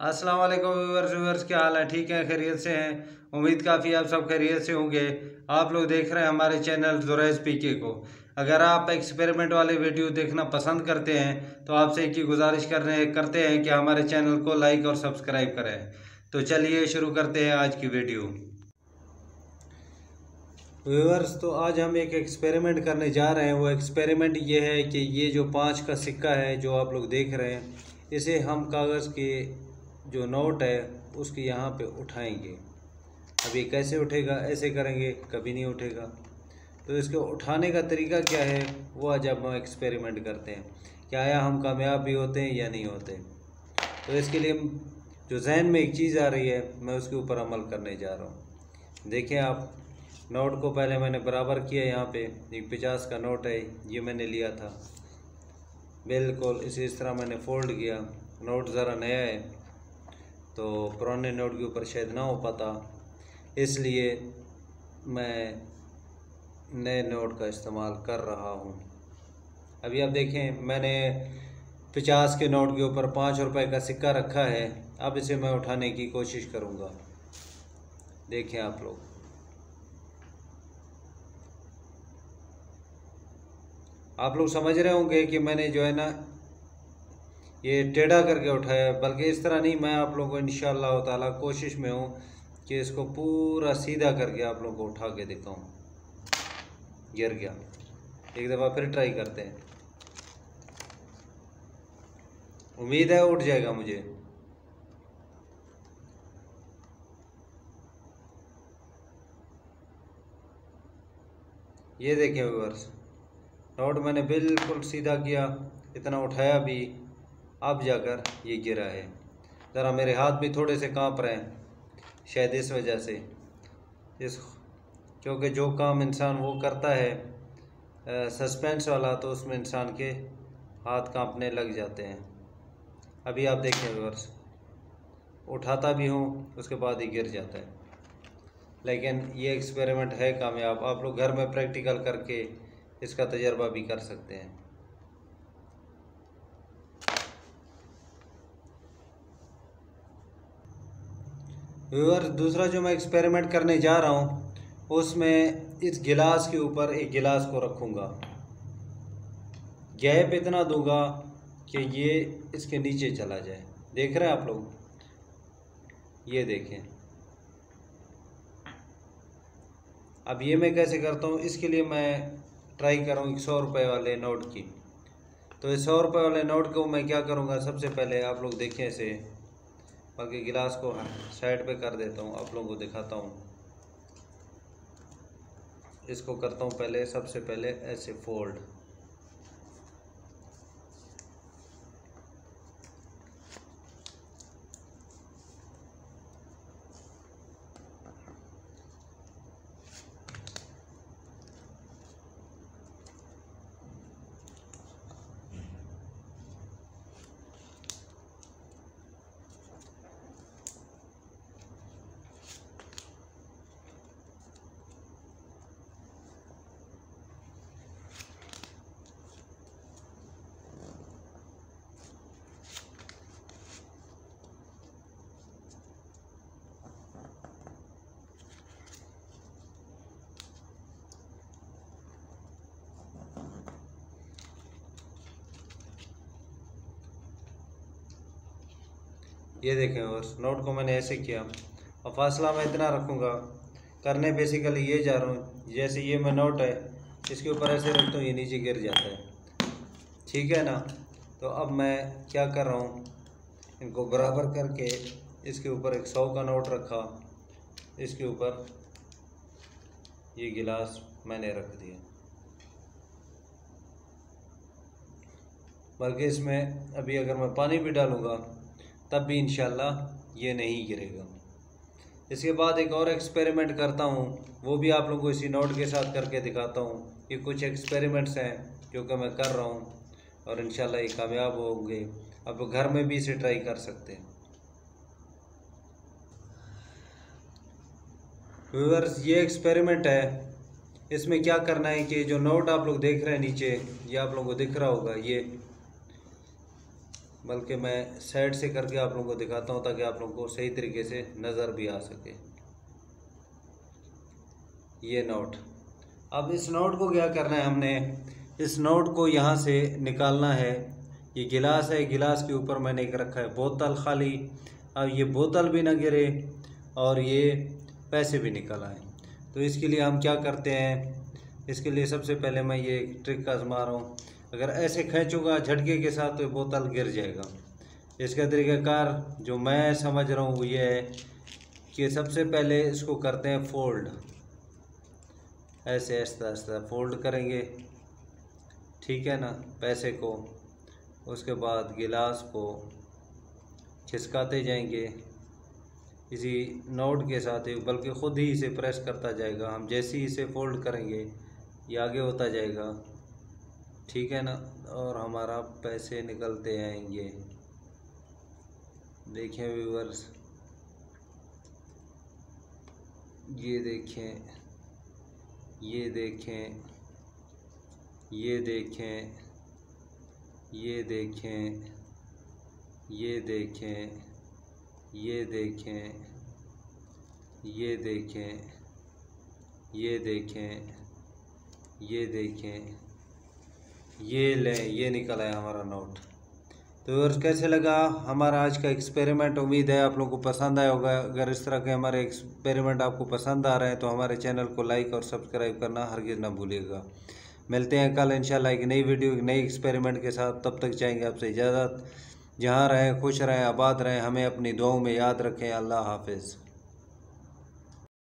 अस्सलाम वालेकुम व्यूअर्स, क्या हाल है? ठीक है, खैरियत से हैं। उम्मीद काफ़ी आप सब खैरियत से होंगे। आप लोग देख रहे हैं हमारे चैनल जुरैज पीके को। अगर आप एक्सपेरिमेंट वाले वीडियो देखना पसंद करते हैं तो आपसे एक ही गुजारिश करते हैं कि हमारे चैनल को लाइक और सब्सक्राइब करें। तो चलिए शुरू करते हैं आज की वीडियो। व्यूअर्स, तो आज हम एक एक्सपेरिमेंट करने जा रहे हैं। वो एक्सपेरिमेंट ये है कि ये जो 5 का सिक्का है जो आप लोग देख रहे हैं, इसे हम कागज़ के जो नोट है उसके यहाँ पे उठाएंगे। अब ये कैसे उठेगा? ऐसे करेंगे कभी नहीं उठेगा। तो इसको उठाने का तरीका क्या है वो आज अब हम एक्सपेरिमेंट करते हैं। क्या या हम कामयाब भी होते हैं या नहीं होते। तो इसके लिए जो जहन में एक चीज़ आ रही है मैं उसके ऊपर अमल करने जा रहा हूँ। देखें आप, नोट को पहले मैंने बराबर किया। यहाँ पे एक 50 का नोट है, ये मैंने लिया था। बिल्कुल इसे इस तरह मैंने फोल्ड किया। नोट ज़रा नया है तो पुराने नोट के ऊपर शायद ना हो पाता, इसलिए मैं नए नोट का इस्तेमाल कर रहा हूँ। अभी आप देखें, मैंने 50 के नोट के ऊपर 5 रुपए का सिक्का रखा है। अब इसे मैं उठाने की कोशिश करूँगा। देखें आप लोग, समझ रहे होंगे कि मैंने जो है ना ये टेढ़ा करके उठाया है, बल्कि इस तरह नहीं। मैं आप लोगों को इंशाअल्लाह ताला कोशिश में हूँ कि इसको पूरा सीधा करके आप लोगों को उठा के दिखाऊँ। गिर गया। एक दफ़ा फिर ट्राई करते हैं, उम्मीद है उठ जाएगा मुझे। ये देखें व्यूअर्स, नोट मैंने बिल्कुल सीधा किया, इतना उठाया भी, अब जाकर ये गिरा है। ज़रा मेरे हाथ भी थोड़े से कांप रहे हैं, शायद इस वजह से। क्योंकि जो काम इंसान वो करता है सस्पेंस वाला, तो उसमें इंसान के हाथ कांपने लग जाते हैं। अभी आप देखें व्यूअर्स, उठाता भी हूँ उसके बाद ही गिर जाता है। लेकिन ये एक्सपेरिमेंट है कामयाब। आप लोग घर में प्रैक्टिकल करके इसका तजर्बा भी कर सकते हैं। व्यूअर्स, दूसरा जो मैं एक्सपेरिमेंट करने जा रहा हूँ उसमें इस गिलास के ऊपर एक गिलास को रखूँगा। गैप इतना दूंगा कि ये इसके नीचे चला जाए। देख रहे हैं आप लोग, ये देखें। अब ये मैं कैसे करता हूँ, इसके लिए मैं ट्राई कर रहा हूँ 100 रुपये वाले नोट की। तो इस 100 रुपये वाले नोट को मैं क्या करूँगा, सबसे पहले आप लोग देखें इसे, बाकी गिलास को साइड पे कर देता हूँ, आप लोगों को दिखाता हूँ। इसको करता हूँ पहले, सबसे पहले ऐसे फोल्ड। ये देखें, और नोट को मैंने ऐसे किया। और फासला मैं इतना रखूँगा। करने बेसिकली ये जा रहा हूँ, जैसे ये मैं नोट है इसके ऊपर ऐसे रखता हूँ, ये नीचे गिर जाता है। ठीक है ना। तो अब मैं क्या कर रहा हूँ, इनको बराबर करके इसके ऊपर एक 100 का नोट रखा, इसके ऊपर ये गिलास मैंने रख दिया। बल्कि इसमें अभी अगर मैं पानी भी डालूँगा तब भी इंशाल्लाह ये नहीं गिरेगा। इसके बाद एक और एक्सपेरिमेंट करता हूँ, वो भी आप लोगों को इसी नोट के साथ करके दिखाता हूँ। ये कुछ एक्सपेरिमेंट्स हैं जो कि मैं कर रहा हूँ और इंशाल्लाह ये कामयाब होंगे। आप घर में भी इसे ट्राई कर सकते हैं। व्यूअर्स, ये एक्सपेरिमेंट है। इसमें क्या करना है कि जो नोट आप लोग देख रहे हैं नीचे, ये आप लोगों को दिख रहा होगा, बल्कि मैं साइड से करके आप लोगों को दिखाता हूँ ताकि आप लोगों को सही तरीके से नज़र भी आ सके। ये नोट, अब इस नोट को क्या करना है, हमने इस नोट को यहाँ से निकालना है। ये गिलास है, गिलास के ऊपर मैंने एक रखा है बोतल खाली। अब ये बोतल भी ना गिरे और ये पैसे भी निकल आए। तो इसके लिए हम क्या करते हैं, इसके लिए सबसे पहले मैं ये ट्रिक आजमा रहा हूँ। अगर ऐसे खींचूंगा झटके के साथ तो बोतल गिर जाएगा। इसका तरीक़ाकार जो मैं समझ रहा हूँ वो ये है कि सबसे पहले इसको करते हैं फोल्ड, ऐसे आहिस्ता आहिस्ता फोल्ड करेंगे, ठीक है ना, पैसे को। उसके बाद गिलास को खिसकाते जाएंगे इसी नोट के साथ ही, बल्कि ख़ुद ही इसे प्रेस करता जाएगा। हम जैसे ही इसे फोल्ड करेंगे ये आगे होता जाएगा, ठीक है ना, और हमारा पैसे निकलते आएंगे। देखें व्यूअर्स, ये देखें, ये देखें, ये देखें, ये देखें, ये देखें, ये देखें, ये देखें, ये देखें, ये देखें, ये लें, ये निकल आया हमारा नोट। तो और कैसे लगा हमारा आज का एक्सपेरिमेंट? उम्मीद है आप लोगों को पसंद आया होगा। अगर इस तरह के हमारे एक्सपेरिमेंट आपको पसंद आ रहे हैं तो हमारे चैनल को लाइक और सब्सक्राइब करना हरगिज़ ना भूलिएगा। मिलते हैं कल इंशाल्लाह एक नई वीडियो, एक नई एक्सपेरिमेंट के साथ। तब तक चाहेंगे आपसे इजाज़त। जहाँ रहें खुश रहें, आबाद रहें, हमें अपनी दुआओं में याद रखें। अल्लाह हाफिज़।